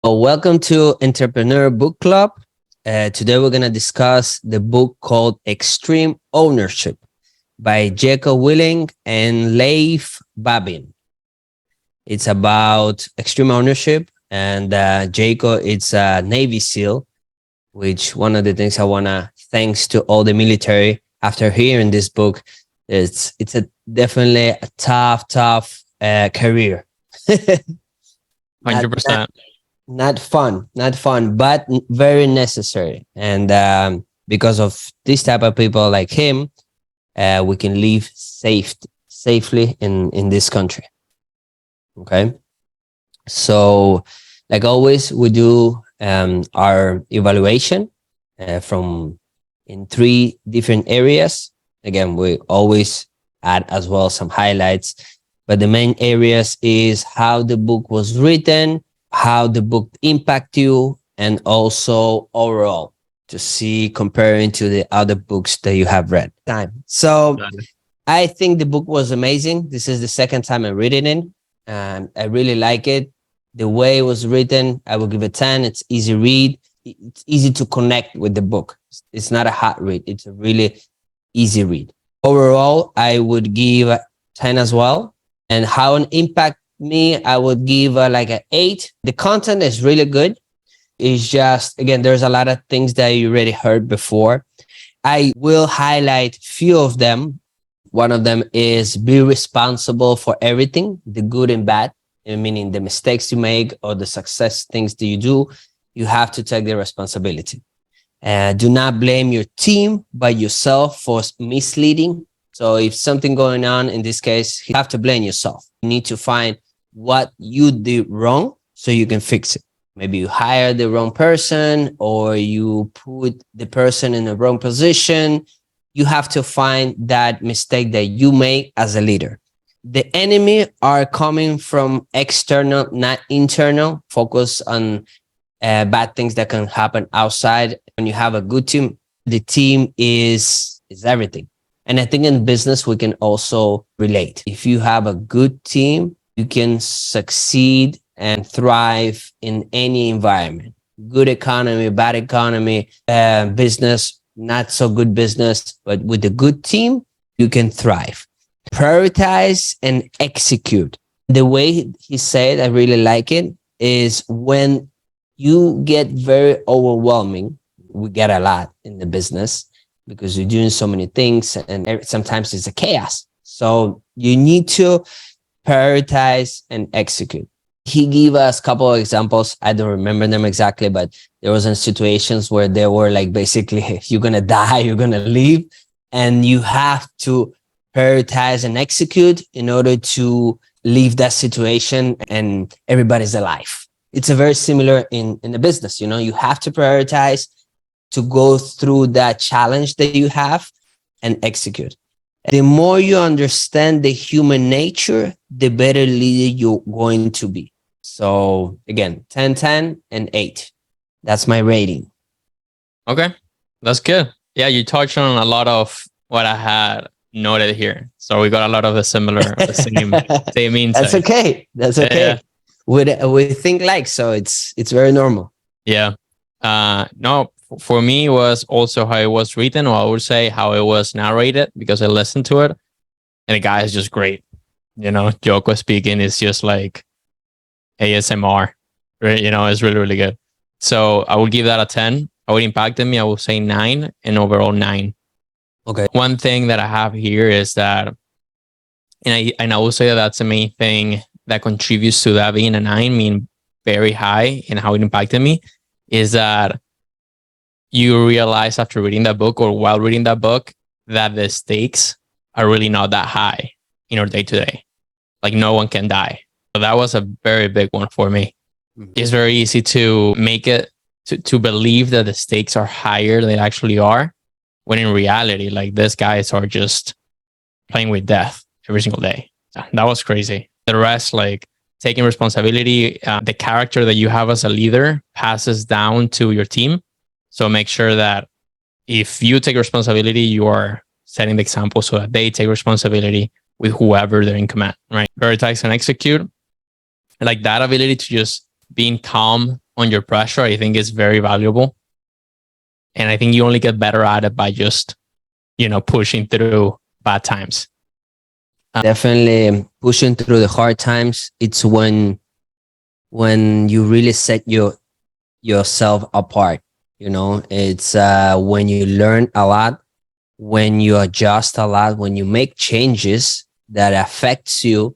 Welcome to Entrepreneur Book Club. Today we're going to discuss the book called Extreme Ownership by Jocko Willink and Leif Babin. It's about extreme ownership, and Jocko, it's a Navy SEAL, which one of the things I want to thanks to all the military after hearing this book. It's definitely a tough career. 100%. Not fun, but very necessary. And because of this type of people like him, we can live safely in this country. Okay. So like always, we do our evaluation from in 3 different areas. Again, we always add as well some highlights, but the main areas is how the book was written, how the book impact you, and also overall to see comparing to the other books that you have read. So I think the book was amazing. This is the second time I'm reading it, and I really like it. The way it was written, I will give it 10. It's easy read. It's easy to connect with the book. It's not a hard read. It's a really easy read. Overall, I would give 10 as well. And how an impact me, I would give like an 8. The content is really good. It's just, again, there's a lot of things that you already heard before. I will highlight few of them. One of them is be responsible for everything, the good and bad, meaning the mistakes you make or the success things that you do. You have to take the responsibility. Do not blame your team but yourself for misleading. So if something going on, in this case, you have to blame yourself. You need to find what you did wrong so you can fix it. Maybe you hired the wrong person or you put the person in the wrong position. You have to find that mistake that you make as a leader. The enemy are coming from external, not internal. Focus on bad things that can happen outside. When you have a good team, the team is everything. And I think in business, we can also relate. If you have a good team, you can succeed and thrive in any environment. Good economy, bad economy, business, not so good business, but with a good team, you can thrive. Prioritize and execute. The way he said, I really like it, is when you get very overwhelming, we get a lot in the business because you're doing so many things and sometimes it's a chaos. So you need to prioritize and execute. He gave us a couple of examples. I don't remember them exactly, but there was in situations where they were like, basically, you're going to die, you're going to leave, and you have to prioritize and execute in order to leave that situation and everybody's alive. It's a very similar in the business. You know, you have to prioritize to go through that challenge that you have and execute. The more you understand the human nature, the better leader you're going to be. So again, 10, 10, and 8. That's my rating. Okay, that's good. Yeah, you touched on a lot of what I had noted here. So we got a lot of the same insight. That's okay. That's okay. Yeah. We think like, so it's very normal. Yeah. No, for me, it was also how it was written, or I would say how it was narrated, because I listened to it. And the guy is just great. You know, Jocko speaking is just like ASMR. Right? You know, it's really, really good. So I would give that a 10. How it impacted me, I would say 9, and overall 9. Okay. One thing that I have here is that, and I will say that that's the main thing that contributes to that being a 9, mean very high, and how it impacted me, is that you realize after reading that book or while reading that book that the stakes are really not that high in our day to day. Like no one can die. So that was a very big one for me. Mm-hmm. It's very easy to make it to believe that the stakes are higher than they actually are, when in reality, like these guys are just playing with death every single day. That was crazy. The rest, like taking responsibility, the character that you have as a leader passes down to your team. So make sure that if you take responsibility, you are setting the example so that they take responsibility with whoever they're in command, right? Prioritize and execute. Like that ability to just being calm under pressure, I think is very valuable. And I think you only get better at it by just, pushing through bad times. Definitely pushing through the hard times. It's when you really set yourself apart. It's when you learn a lot, when you adjust a lot, when you make changes that affects you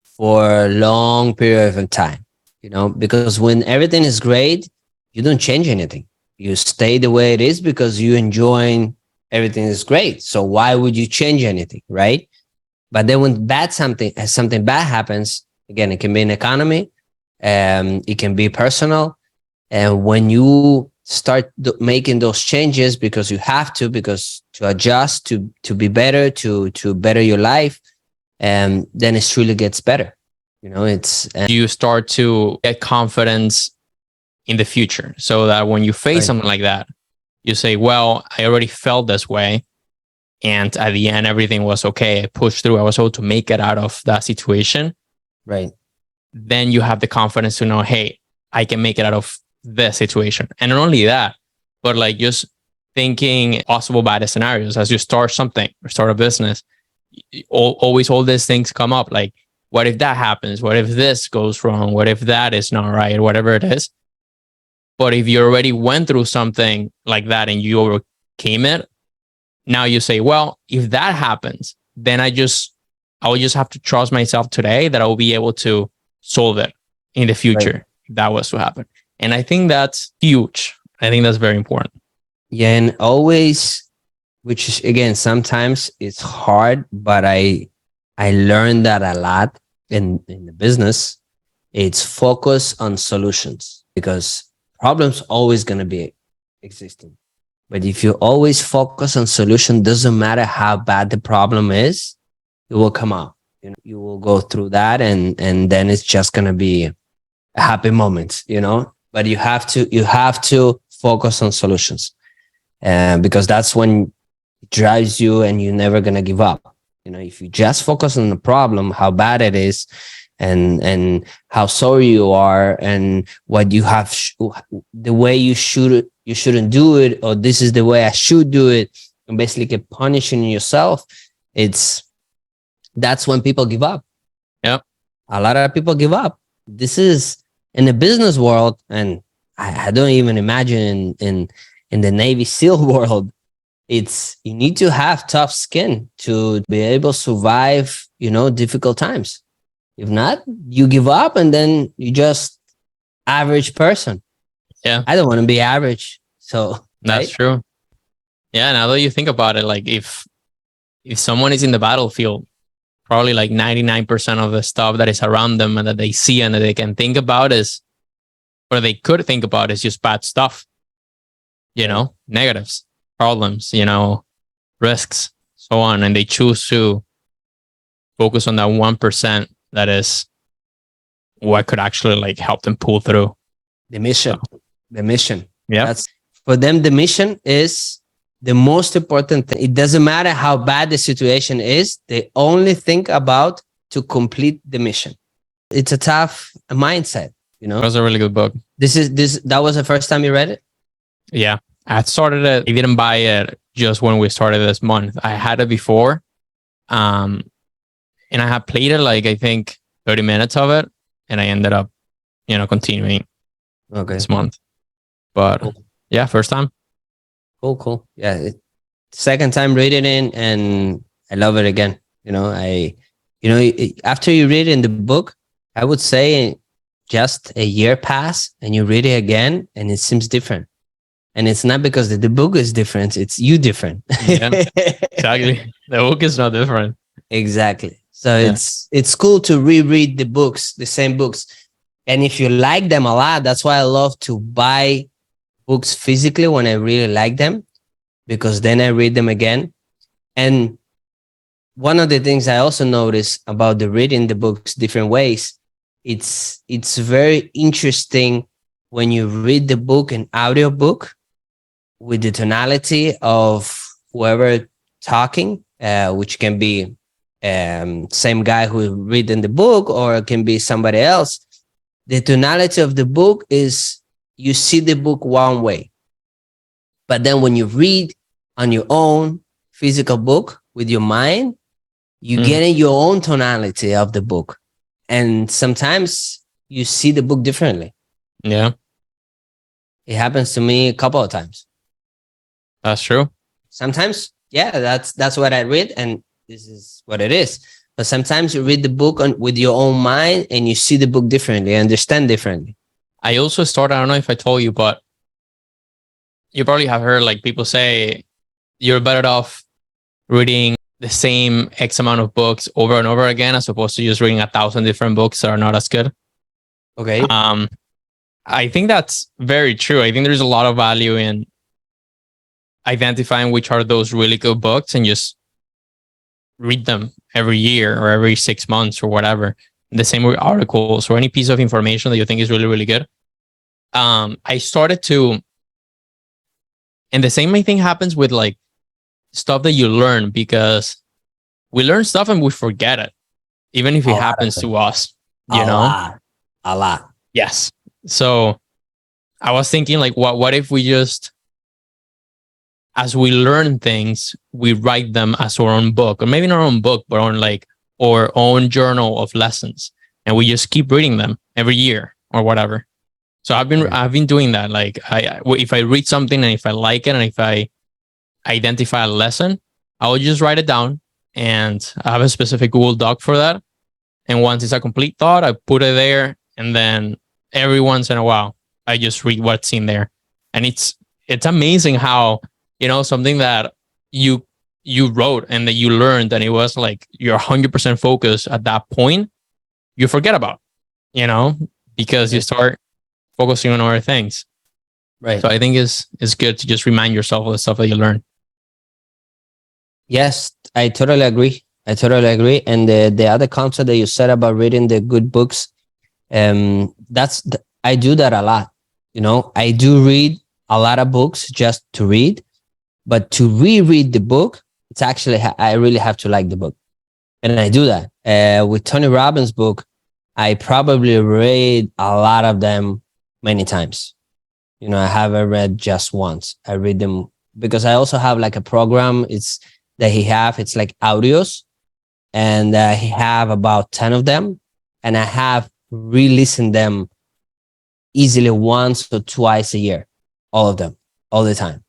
for a long period of time. Because when everything is great, you don't change anything. You stay the way it is because you enjoy everything is great. So why would you change anything, right? But then when something bad happens, again, it can be an economy, it can be personal, and when you start making those changes because you have to, because to adjust, to be better, to better your life, and then it truly gets better. You start to get confidence in the future, so that when you face something like that, you say, well, I already felt this way. And at the end, everything was okay. I pushed through. I was able to make it out of that situation. Right. Then you have the confidence to know, hey, I can make it out of this situation. And not only that, but like just thinking possible bad scenarios as you start something or start a business. Always all these things come up. Like, what if that happens? What if this goes wrong? What if that is not right? Whatever it is. But if you already went through something like that and you overcame it, now you say, well, if that happens, then I will just have to trust myself today that I will be able to solve it in the future. Right. If that was to happen. And I think that's huge. I think that's very important. Yeah. And always, which is, again, sometimes it's hard, but I learned that a lot in the business. It's focus on solutions, because problems always going to be existing. But if you always focus on solution, doesn't matter how bad the problem is, it will come out. You will go through that, and then it's just going to be a happy moment, But you have to focus on solutions, because that's when it drives you, and you're never going to give up. If you just focus on the problem, how bad it is, and how sorry you are, and what you have, the way you shouldn't do it, or this is the way I should do it, and basically keep punishing yourself. That's when people give up. Yep. A lot of people give up. This is in the business world, and I don't even imagine in the Navy SEAL world. You need to have tough skin to be able to survive, difficult times. If not, you give up, and then you just average person. Yeah. I don't want to be average. So that's true. Yeah. Now that you think about it, like if someone is in the battlefield, probably like 99% of the stuff that is around them and that they see and that they can think about is just bad stuff, negatives, problems, risks, so on. And they choose to focus on that 1% that is what could actually like help them pull through. The mission. Yeah. That's for them. The mission is the most important thing. It doesn't matter how bad the situation is. They only think about to complete the mission. It's a tough mindset, It was a really good book. That was the first time you read it? Yeah. I started it. I didn't buy it just when we started this month. I had it before. And I had played it like, I think 30 minutes of it. And I ended up, continuing this month. But cool. Yeah, first time. Cool. Yeah. Second time reading it, and I love it again. After you read it in the book, I would say just a year pass and you read it again and it seems different. And it's not because the book is different, it's you different. Yeah, exactly. The book is not different. Exactly. So yeah. It's cool to reread the same books. And if you like them a lot, that's why I love to buy books physically when I really like them, because then I read them again. And one of the things I also notice about the reading the books different ways, it's very interesting when you read the book in audiobook with the tonality of whoever talking, which can be same guy who read in the book, or it can be somebody else. The tonality of the book is you see the book one way, but then when you read on your own physical book with your mind, you get in your own tonality of the book, and sometimes you see the book differently. Yeah, It happens to me a couple of times. that's true. Sometimes, yeah, that's what I read, and this is what it is. But sometimes you read the book with your own mind, and you see the book differently, understand differently. I also started, I don't know if I told you, but you probably have heard like people say you're better off reading the same X amount of books over and over again as opposed to just reading 1,000 different books that are not as good. Okay. I think that's very true. I think there's a lot of value in identifying which are those really good books and just read them every year or every 6 months or whatever. The same with articles or any piece of information that you think is really, really good. I started to, and the same thing happens with like stuff that you learn, because we learn stuff and we forget it, even if it happens to us, you know? A lot. Yes. So I was thinking like, what if we just, as we learn things, we write them as our own book, or maybe not our own book, but on like our own journal of lessons. And we just keep reading them every year or whatever. So I've been doing that. Like if I read something and if I like it and if I identify a lesson, I will just write it down, and I have a specific Google Doc for that. And once it's a complete thought, I put it there, and then every once in a while, I just read what's in there. And it's amazing how, you know, something that you wrote and that you learned, and it was like you're 100% focused at that point, you forget about, you know, because you start focusing on other things. Right. So I think it's good to just remind yourself of the stuff that you learn. Yes, I totally agree. And the other concept that you said about reading the good books, I do that a lot. You know, I do read a lot of books just to read, but to reread the book, it's actually I really have to like the book, and I do that. With Tony Robbins' book, I probably read a lot of them many times. You know, I haven't read just once. I read them because I also have like a program. It's like audios, and he have about 10 of them, and I have re-listened them easily once or twice a year, all of them, all the time.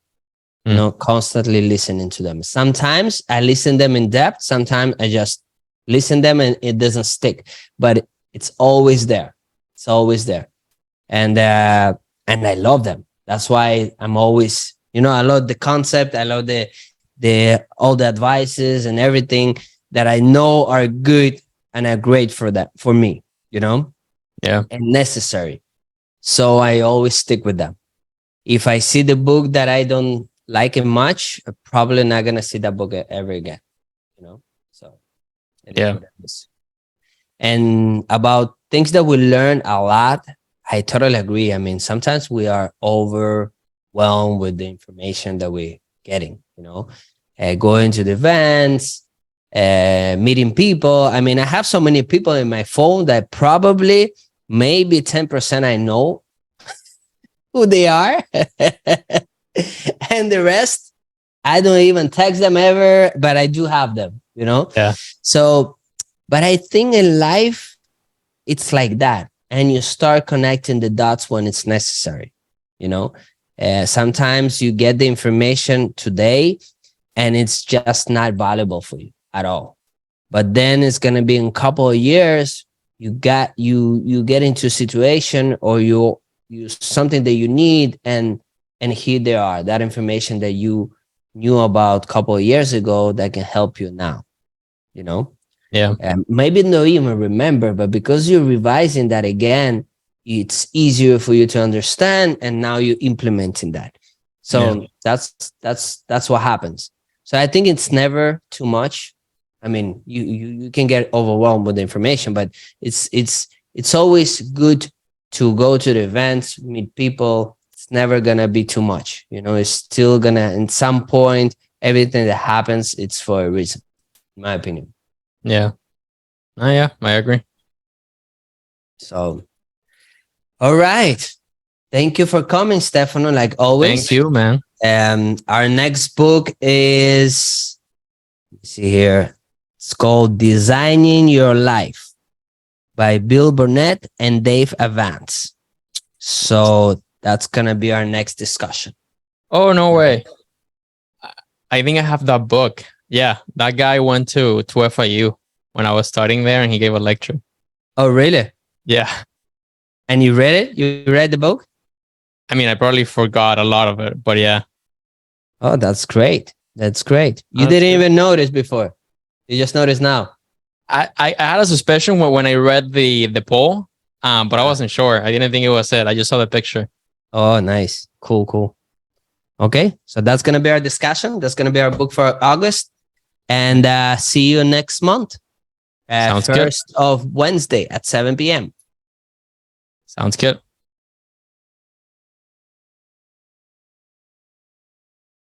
You know, constantly listening to them. Sometimes I listen them in depth. Sometimes I just listen them and it doesn't stick, but it's always there. It's always there. And I love them. That's why I'm always, you know, I love the concept. I love all the advices and everything that I know are good and are great for me, you know? Yeah. And necessary. So I always stick with them. If I see the book that I don't like it much, I'm probably not gonna see that book ever again, you know? So it is what it is. And about things that we learn a lot, I totally agree. I mean, sometimes we are overwhelmed with the information that we're getting, you know, going to the events, meeting people. I mean, I have so many people in my phone that probably maybe 10% I know who they are. And the rest, I don't even text them ever, but I do have them, you know? Yeah. So, but I think in life, it's like that. And you start connecting the dots when it's necessary, you know? Sometimes you get the information today and it's just not valuable for you at all. But then it's going to be in a couple of years, you get into a situation or you something that you need, and here they are, that information that you knew about a couple of years ago that can help you now, you know? Yeah. Maybe not even remember, but because you're revising that again, it's easier for you to understand, and now you're implementing that. So that's what happens. So I think it's never too much. I mean, you can get overwhelmed with the information, but it's always good to go to the events, meet people. It's never gonna be too much. You know, it's still gonna, at some point, everything that happens, it's for a reason, in my opinion. Yeah. Yeah, I agree. So, all right. Thank you for coming, Stefano, like always. Thank you, man. Our next book is, let's see here. It's called Designing Your Life by Bill Burnett and Dave Avance. So that's going to be our next discussion. Oh, no way. I think I have that book. Yeah, that guy went to FIU when I was studying there and he gave a lecture. Oh, really? Yeah. And you read it? You read the book? I mean, I probably forgot a lot of it, but yeah. Oh, that's great. That's great. You That's didn't good. even notice before. You just noticed now. I had a suspicion when I read the poll, but I wasn't sure. I didn't think it was it. I just saw the picture. Oh, nice. Cool, cool. Okay, so that's going to be our discussion. That's going to be our book for August. And see you next month. Sounds good. First of Wednesday at 7 p.m. Sounds good.